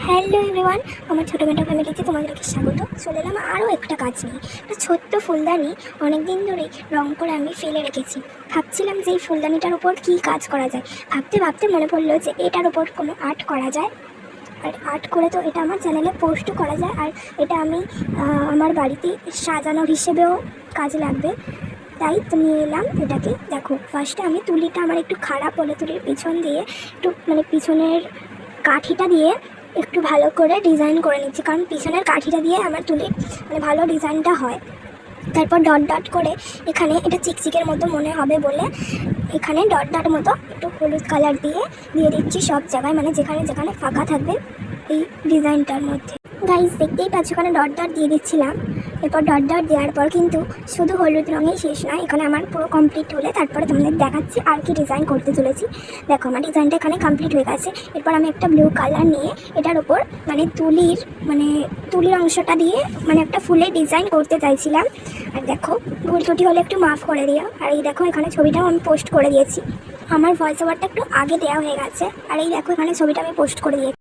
Hello everyone, আমার ছোটো মেটো ফ্যামিলিতে তোমাদেরকে স্বাগত। চলে এলাম আরও একটা কাজ নিয়ে। একটা ছোট্ট ফুলদানি অনেক দিন ধরেই রং করে আমি ফেলে রেখেছি। ভাবছিলাম যে এই ফুলদানিটার উপর কী কাজ করা যায়। ভাবতে ভাবতে মনে পড়লো যে এটার উপর কোনো আর্ট করা যায়, আর আর্ট করে তো এটা আমার চ্যানেলে পোস্টও করা যায়, আর এটা আমি আমার বাড়িতে সাজানোর হিসেবেও কাজে লাগবে। তাই তো নিয়ে এলাম এটাকে। দেখো, ফার্স্টে আমি তুলিটা আমার একটু খারাপ হলে তুলির পিছন দিয়ে একটু পিছনের কাঠিটা দিয়ে একটু ভালো করে ডিজাইন করে নিচ্ছি, কারণ পিছনের কাঠিটা দিয়ে আমার তুলির ভালো ডিজাইনটা হয়। তারপর ডট ডট করে এখানে এটা চিকচিকের মতো মনে হবে বলে এখানে ডট ডট মতো একটু হলুদ কালার দিয়ে দিচ্ছি সব জায়গায়, যেখানে যেখানে ফাঁকা থাকবে এই ডিজাইনটার মধ্যে। গাইজ দেখতেই পাচ্ছ এখানে ডট ডট দিয়ে দিচ্ছিলাম। এরপর ডট ডট দেওয়ার পর কিন্তু শুধু হলুদ রঙেই শেষ নয়, এখানে আমার পুরো কমপ্লিট হলে তারপরে তোমাদের দেখাচ্ছি আর কি ডিজাইন করতে চলেছি। দেখো, আমার ডিজাইনটা এখানে কমপ্লিট হয়ে গেছে। এরপর আমি একটা ব্লু কালার নিয়ে এটার ওপর তুলির অংশটা দিয়ে একটা ফুলের ডিজাইন করতে চাইছিলাম। আর দেখো, ভুল ত্রুটি হলে একটু মাফ করে দিও। আর এই দেখো, এখানে ছবিটাও আমি পোস্ট করে দিয়েছি। আমার ভয়েস ওভারটা একটু আগে দেওয়া হয়ে গেছে, আর এই দেখো এখানে ছবিটা আমি পোস্ট করে দিয়েছি।